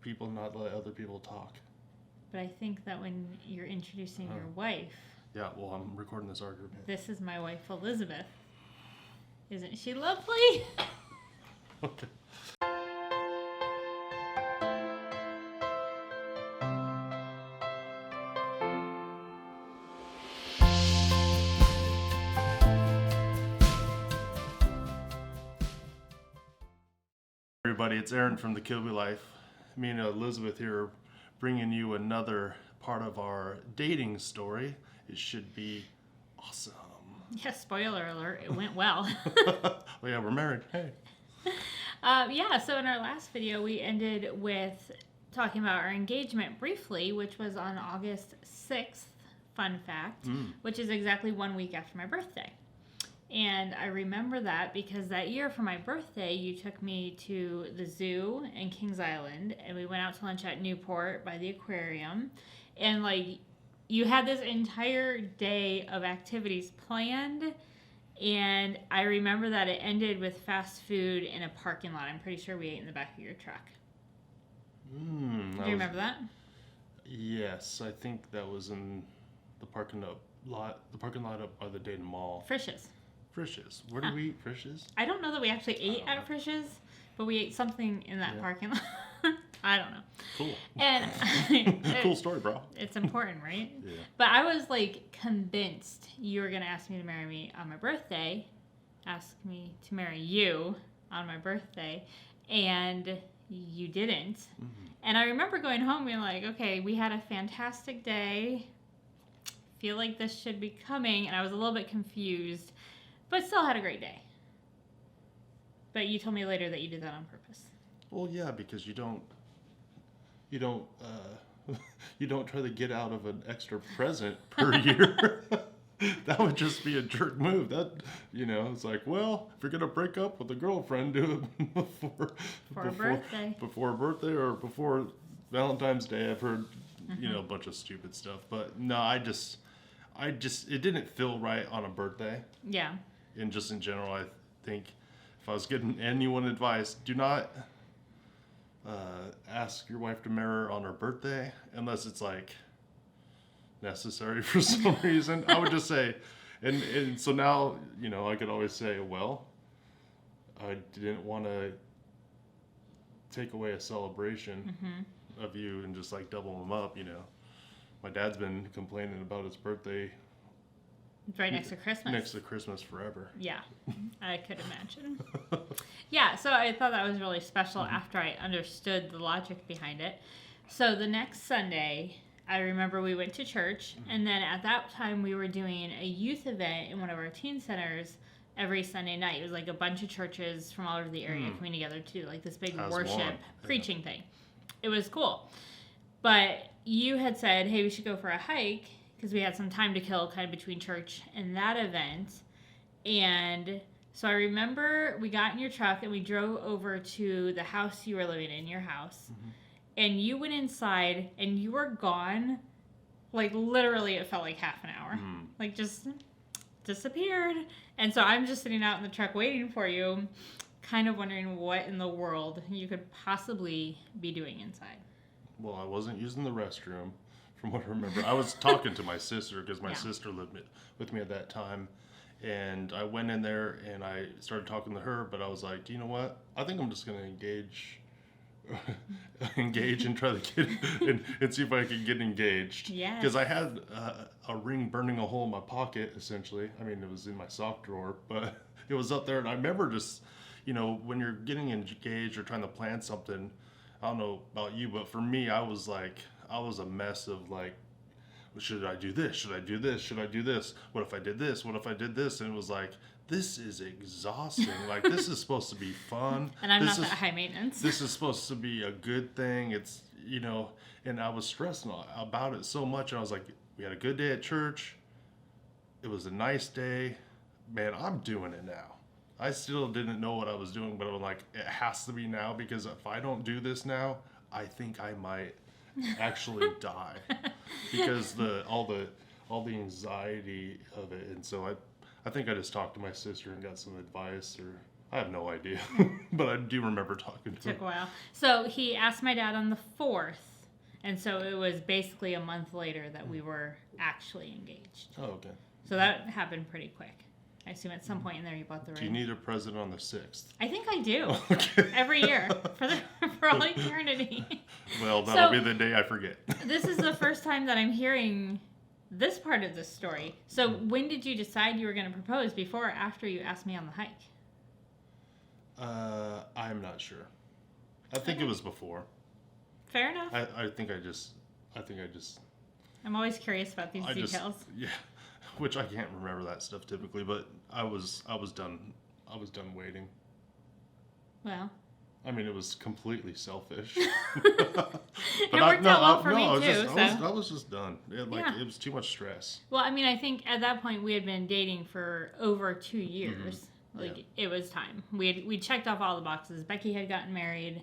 people, not let other people talk. But I think that when you're introducing your wife... Yeah, well, I'm recording this argument. This is my wife, Elizabeth. Isn't she lovely? Okay. Everybody, it's Aaron from the Kilby Life. Me and Elizabeth here bringing you another part of our dating story. It should be awesome. Yeah, spoiler alert, it went well. Oh yeah, we're married. Hey. So in our last video, we ended with talking about our engagement briefly, which was on August 6th, fun fact, which is exactly 1 week after my birthday. And I remember that because that year for my birthday, you took me to the zoo in Kings Island, and we went out to lunch at Newport by the aquarium. And, like, you had this entire day of activities planned, and I remember that it ended with fast food in a parking lot. I'm pretty sure we ate in the back of your truck. Do you remember that? Yes, I think that was in the parking lot up by the Dayton Mall. Frisch's. Where did we eat Frisch's? I don't know that we actually ate at Frisch's, but we ate something in that parking lot. I don't know. Cool. And cool story, bro. It's important, right? Yeah. But I was like convinced you were going to ask me to marry me on my birthday, ask me to marry you on my birthday, and you didn't. Mm-hmm. And I remember going home being like, okay, we had a fantastic day. Feel like this should be coming. And I was a little bit confused, but still had a great day. But you told me later that you did that on purpose. Well, yeah, because you don't try to get out of an extra present per year. That would just be a jerk move. It's like, well, if you're gonna break up with a girlfriend, do it before a birthday. Before a birthday or before Valentine's Day. I've heard, a bunch of stupid stuff. But no, I just it didn't feel right on a birthday. Yeah. And just in general, I think if I was getting anyone advice, do not ask your wife to marry her on her birthday unless it's like necessary for some reason. I would just say, and so now, I could always say, well, I didn't want to take away a celebration of you and just like double them up, My dad's been complaining about his birthday. It's right next to Christmas. Next to Christmas forever. Yeah, I could imagine. Yeah, so I thought that was really special after I understood the logic behind it. So the next Sunday, I remember we went to church, and then at that time we were doing a youth event in one of our teen centers every Sunday night. It was like a bunch of churches from all over the area coming together to do like this big worship preaching thing. It was cool. But you had said, hey, we should go for a hike, because we had some time to kill kind of between church and that event. And so I remember we got in your truck and we drove over to the house you were living in, your house. And you went inside and you were gone. Like literally it felt like half an hour. Like just disappeared. And so I'm just sitting out in the truck waiting for you, kind of wondering what in the world you could possibly be doing inside. Well, I wasn't using the restroom. From what I remember, I was talking to my sister because my sister lived with me at that time, and I went in there and I started talking to her. But I was like, do you know what? I think I'm just gonna engage and try to get and see if I can get engaged. Yeah. Because I had a ring burning a hole in my pocket. Essentially, I mean, it was in my sock drawer, but it was up there, and I remember just, when you're getting engaged or trying to plan something. I don't know about you, but for me, I was a mess of like, should I do this? Should I do this? Should I do this? What if I did this? What if I did this? And it was like, this is exhausting. Like, this is supposed to be fun. And I'm not that high maintenance. This is supposed to be a good thing. It's, and I was stressing about it so much. And I was like, we had a good day at church. It was a nice day. Man, I'm doing it now. I still didn't know what I was doing, but I'm like, it has to be now, because if I don't do this now, I think I might actually die, because all the anxiety of it. And so I think I just talked to my sister and got some advice, or I have no idea, but I do remember talking to him. Took a while. So he asked my dad on the 4th, and so it was basically a month later that we were actually engaged. Oh, okay. So that happened pretty quick. I assume at some point in there you bought the ring. Do you need a present on the 6th? I think I do. Okay. Every year for all eternity. Well, that'll be the day I forget. This is the first time that I'm hearing this part of the story. So when did you decide you were going to propose? Before or after you asked me on the hike? I'm not sure. I think it was before. Fair enough. I think I just. I'm always curious about these details. Yeah, which I can't remember that stuff typically, but I was done. I was done waiting. Well. I mean, it was completely selfish. It worked out well for me too. I was just done. It was too much stress. Well, I mean, I think at that point we had been dating for over 2 years. Mm-hmm. It was time. We checked off all the boxes. Becky had gotten married,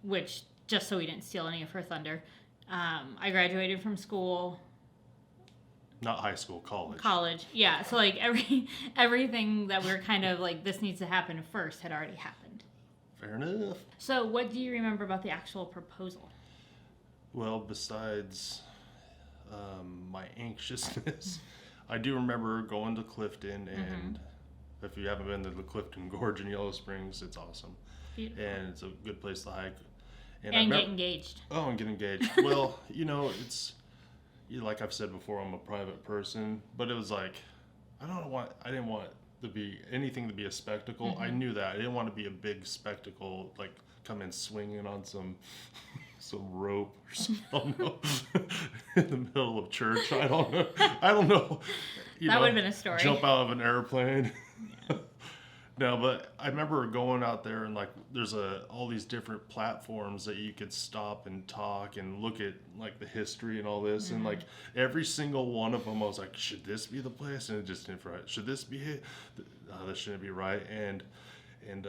which, just so we didn't steal any of her thunder. I graduated from school. Not high school, college. College, yeah. So everything that we were kind of like, this needs to happen first had already happened. Fair enough. So what do you remember about the actual proposal? Well, besides my anxiousness, I do remember going to Clifton, and if you haven't been to the Clifton Gorge in Yellow Springs, it's awesome. Beautiful. And it's a good place to hike. And get engaged. Oh, and get engaged. Well, it's like I've said before, I'm a private person, but it was like I didn't want to be anything to be a spectacle. Mm-hmm. I knew that I didn't want to be a big spectacle, like come in swinging on some rope or something in the middle of church. I don't know. That would have been a story. Jump out of an airplane. Yeah. No, but I remember going out there and like there's all these different platforms that you could stop and talk and look at like the history and all this, and like every single one of them I was like, should this be the place? And it just didn't right. Should this be it? This shouldn't be right. And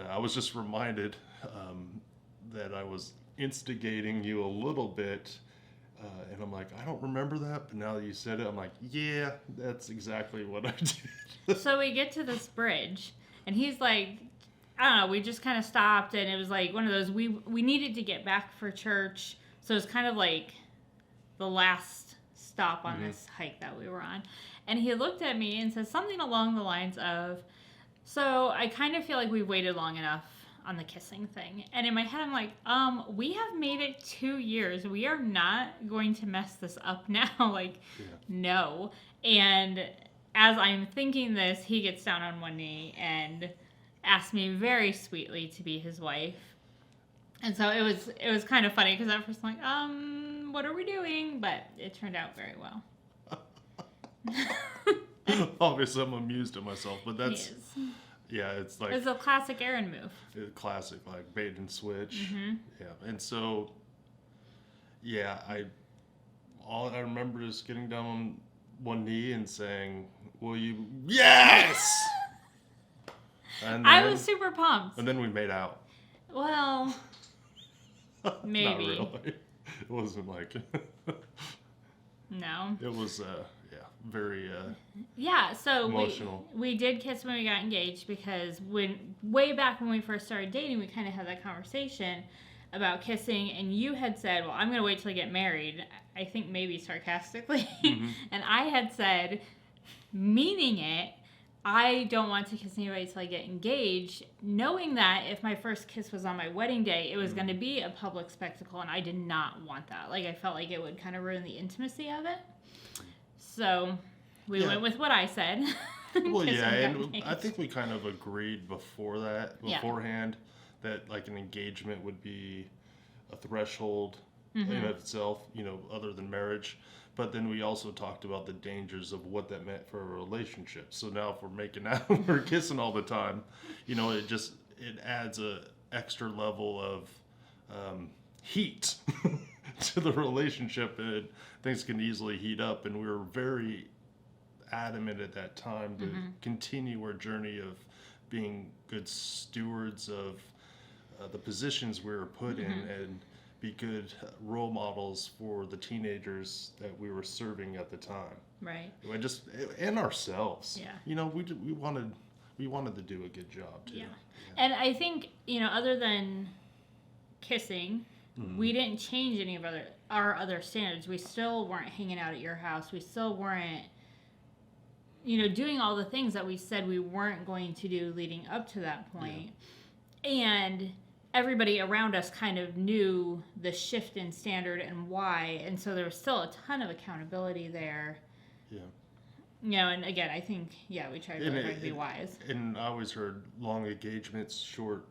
I was just reminded that I was instigating you a little bit. And I'm like, I don't remember that, but now that you said it, I'm like, yeah, that's exactly what I did. So we get to this bridge. And he's like, I don't know, we just kind of stopped, and it was like one of those, we needed to get back for church, so it was kind of like the last stop on this hike that we were on. And he looked at me and said something along the lines of, so I kind of feel like we've waited long enough on the kissing thing. And in my head, I'm like, we have made it 2 years. We are not going to mess this up now. No. And as I'm thinking this, he gets down on one knee and asks me very sweetly to be his wife. And so it was kind of funny because at first I'm like, what are we doing? But it turned out very well. Obviously, I'm amused at myself, but that's it's like it's a classic Aaron move. Classic, like bait and switch. Mm-hmm. Yeah, and so all I remember is getting down on one knee and saying, will you? Yes! And then, I was super pumped. And then we made out. Well, maybe. Not really. It wasn't like... No. It was, very so emotional. We did kiss when we got engaged because way back when we first started dating, we kind of had that conversation about kissing, and you had said, well, I'm going to wait till I get married, I think maybe sarcastically. Mm-hmm. And I had said, meaning it, I don't want to kiss anybody till I get engaged, knowing that if my first kiss was on my wedding day, it was going to be a public spectacle, and I did not want that. Like, I felt like it would kind of ruin the intimacy of it. So we went with what I said. Well, and I think we kind of agreed beforehand, that like an engagement would be a threshold in of itself, other than marriage. But then we also talked about the dangers of what that meant for a relationship. So now if we're making out, we're kissing all the time, it adds a extra level of heat to the relationship, and things can easily heat up. And we were very adamant at that time to continue our journey of being good stewards of the positions we were put in, and be good role models for the teenagers that we were serving at the time. Right. And ourselves. Yeah. We we wanted to do a good job too. Yeah. And I think, other than kissing, we didn't change any of our other standards. We still weren't hanging out at your house. We still weren't, doing all the things that we said we weren't going to do leading up to that point. Yeah. And everybody around us kind of knew the shift in standard and why. And so there was still a ton of accountability there. Yeah. And again, I think, we tried really hard to be wise. And I always heard long engagements, short.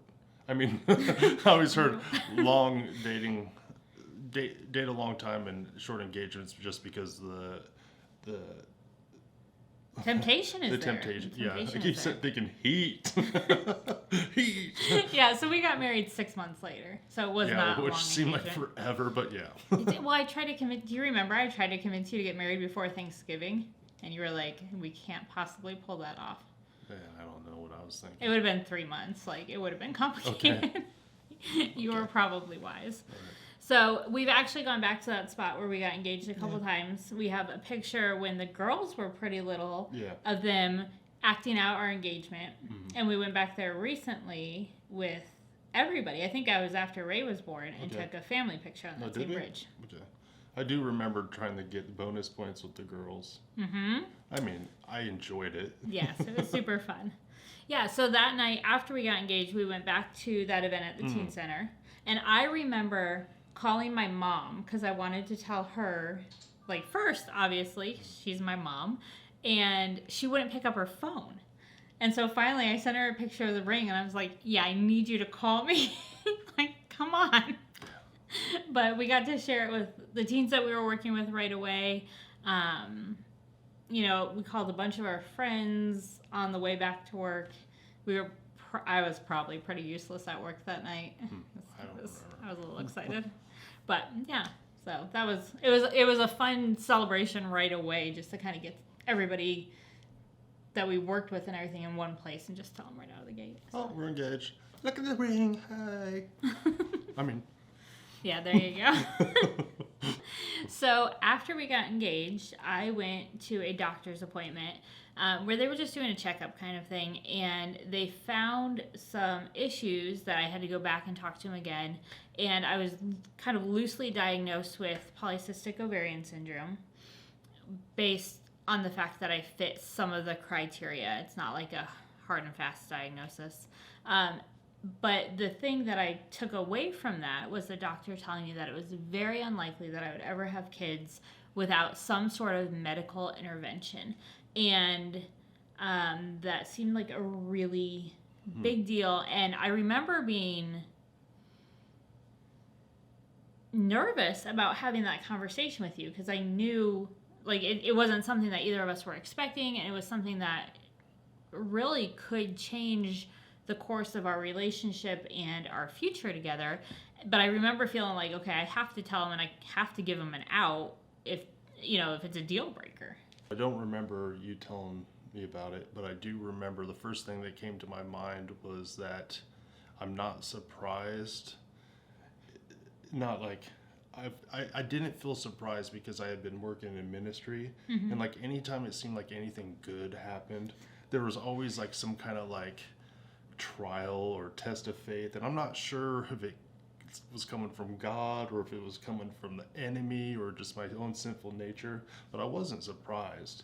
I mean, I always heard long dating, date a long time and short engagements just because the temptation is the there. temptation. Yeah, I keep thinking heat. Heat. Yeah, so we got married 6 months later. So it was not which long seemed engagement. like forever, but yeah. Well, I tried to convince. Do you remember? I tried to convince you to get married before Thanksgiving, and you were like, "We can't possibly pull that off." Yeah, I don't know what I was thinking. It would have been 3 months. Like, it would have been complicated. Okay. You were probably wise. Right. So we've actually gone back to that spot where we got engaged a couple times. We have a picture when the girls were pretty little of them acting out our engagement. Mm-hmm. And we went back there recently with everybody. I think I was after Ray was born and took a family picture on that same bridge. Okay. I do remember trying to get bonus points with the girls. Mm-hmm. I mean, I enjoyed it. Yes, it was super fun. Yeah, so that night after we got engaged, we went back to that event at the teen center. And I remember calling my mom because I wanted to tell her, like, first, obviously, she's my mom, and she wouldn't pick up her phone. And so finally I sent her a picture of the ring, and I was like, yeah, I need you to call me. Like, come on. But we got to share it with the teens that we were working with right away. We called a bunch of our friends on the way back to work. I was probably pretty useless at work that night. I was a little excited. But yeah, so it was a fun celebration right away, just to kind of get everybody that we worked with and everything in one place and just tell them right out of the gate. So. Oh, we're engaged. Look at the ring. Hi. Yeah, there you go. So after we got engaged, I went to a doctor's appointment where they were just doing a checkup kind of thing, and they found some issues that I had to go back and talk to them again. And I was kind of loosely diagnosed with polycystic ovarian syndrome based on the fact that I fit some of the criteria. It's not like a hard and fast diagnosis. But the thing that I took away from that was the doctor telling me that it was very unlikely that I would ever have kids without some sort of medical intervention. And that seemed like a really big deal. And I remember being nervous about having that conversation with you because I knew, like, it wasn't something that either of us were expecting, and it was something that really could change the course of our relationship and our future together. But I remember feeling like, okay, I have to tell him and I have to give him an out if it's a deal breaker. I don't remember you telling me about it, but I do remember the first thing that came to my mind was that I'm not surprised. Not like I didn't feel surprised because I had been working in ministry, and like anytime it seemed like anything good happened, there was always like some kind of like trial or test of faith, and I'm not sure if it was coming from God or if it was coming from the enemy or just my own sinful nature, but I wasn't surprised.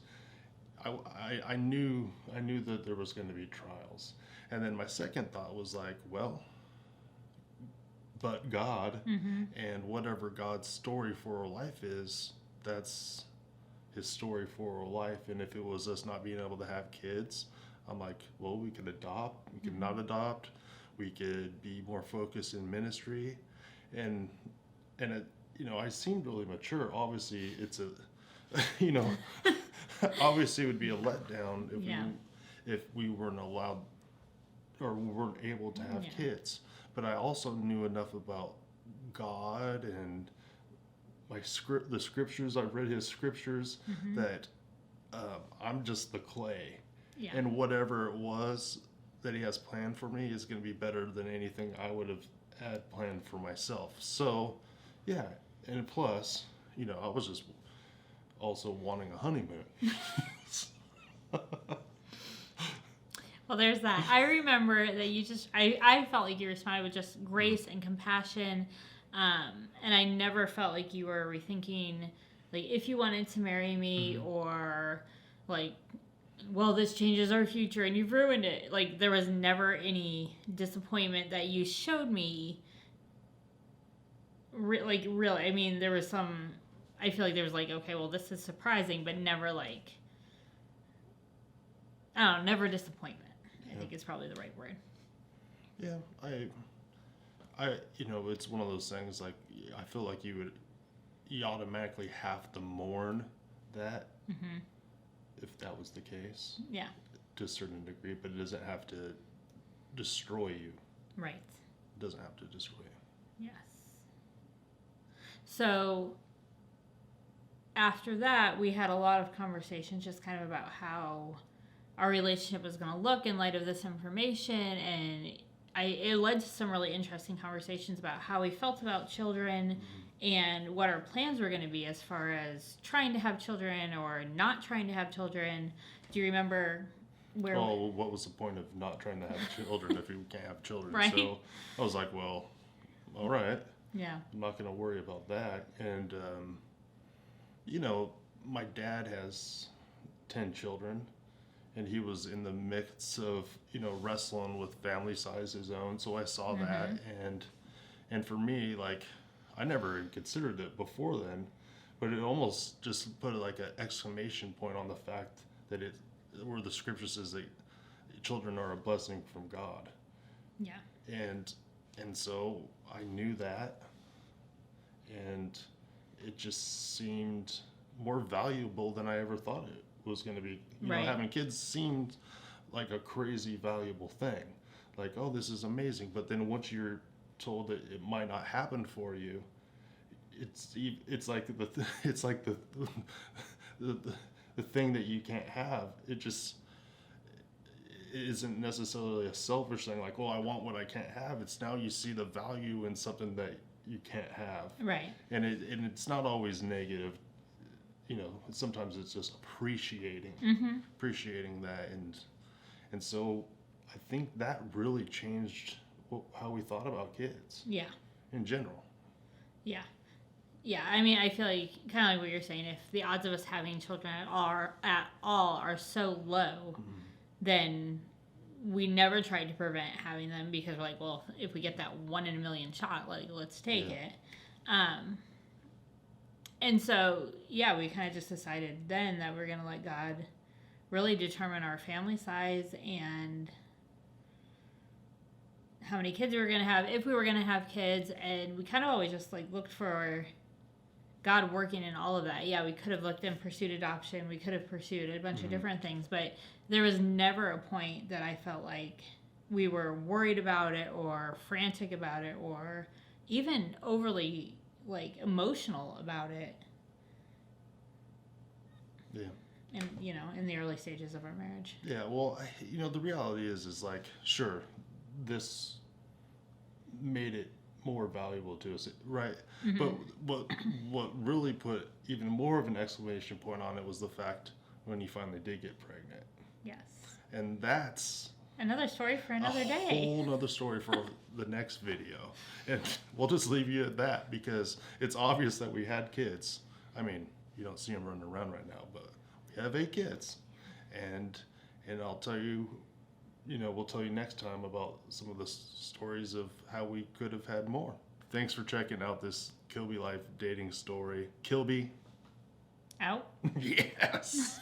I knew that there was going to be trials, and then my second thought was like, well, but God, and whatever God's story for our life is, that's his story for our life. And if it was us not being able to have kids, I'm like, well, we could adopt, we could not adopt, we could be more focused in ministry, and it, I seemed really mature. Obviously, it's a, obviously it would be a letdown if we weren't allowed or we weren't able to have kids. But I also knew enough about God and the scriptures. I've read his scriptures that I'm just the clay. Yeah. And whatever it was that he has planned for me is going to be better than anything I would have had planned for myself. So, yeah. And plus, I was just also wanting a honeymoon. Well, there's that. I remember that I felt like you responded with just grace and compassion. And I never felt like you were rethinking, like, if you wanted to marry me or, like, well, this changes our future and you've ruined it. Like, there was never any disappointment that you showed me. Really. I mean, there was some, I feel like there was like, okay, well, this is surprising, but never like, I don't know, never disappointment. I think is probably the right word. Yeah, it's one of those things, like, I feel like you automatically have to mourn that if that was the case. Yeah. To a certain degree, but it doesn't have to destroy you. Right. It doesn't have to destroy you. Yes. So after that, we had a lot of conversations just kind of about how our relationship was going to look in light of this information, and it led to some really interesting conversations about how we felt about children and what our plans were going to be as far as trying to have children or not trying to have children. Do you remember where? Well, what was the point of not trying to have children if you can't have children? Right. So I was like, well, all right. Yeah. I'm not going to worry about that. And, my dad has 10 children. And he was in the midst of, wrestling with family size his own. So I saw that. And for me, like, I never had considered it before then. But it almost just put like an exclamation point on the fact that where the scripture says that children are a blessing from God. Yeah. And so I knew that. And it just seemed more valuable than I ever thought it was going to be. Right. Having kids seemed like a crazy valuable thing. Like, oh, this is amazing. But then once you're told that it might not happen for you, it's like the thing that you can't have. It just isn't necessarily a selfish thing. Like, well, I want what I can't have. It's now you see the value in something that you can't have. Right. And it's not always negative. Sometimes it's just appreciating that, and so I think that really changed how we thought about kids. Yeah. In general. Yeah. Yeah. I mean, I feel like kind of like what you're saying. If the odds of us having children at all are so low, then we never tried to prevent having them because we're like, well, if we get that 1 in a million shot, like, let's take it. And so, yeah, we kind of just decided then that we're going to let God really determine our family size and how many kids we were going to have, if we were going to have kids. And we kind of always just, like, looked for God working in all of that. Yeah, we could have looked and pursued adoption. We could have pursued a bunch of different things. But there was never a point that I felt like we were worried about it or frantic about it or even overly like emotional about it. Yeah. And in the early stages of our marriage. Yeah, well, the reality is like, sure, this made it more valuable to us, right? But what really put even more of an exclamation point on it was the fact when you finally did get pregnant. Yes. And that's another story for another day. A whole other story for the next video. And we'll just leave you at that because it's obvious that we had kids. I mean, you don't see them running around right now, but we have 8 kids. And I'll tell you, we'll tell you next time about some of the stories of how we could have had more. Thanks for checking out this Kilby Life dating story. Kilby. Out? Yes.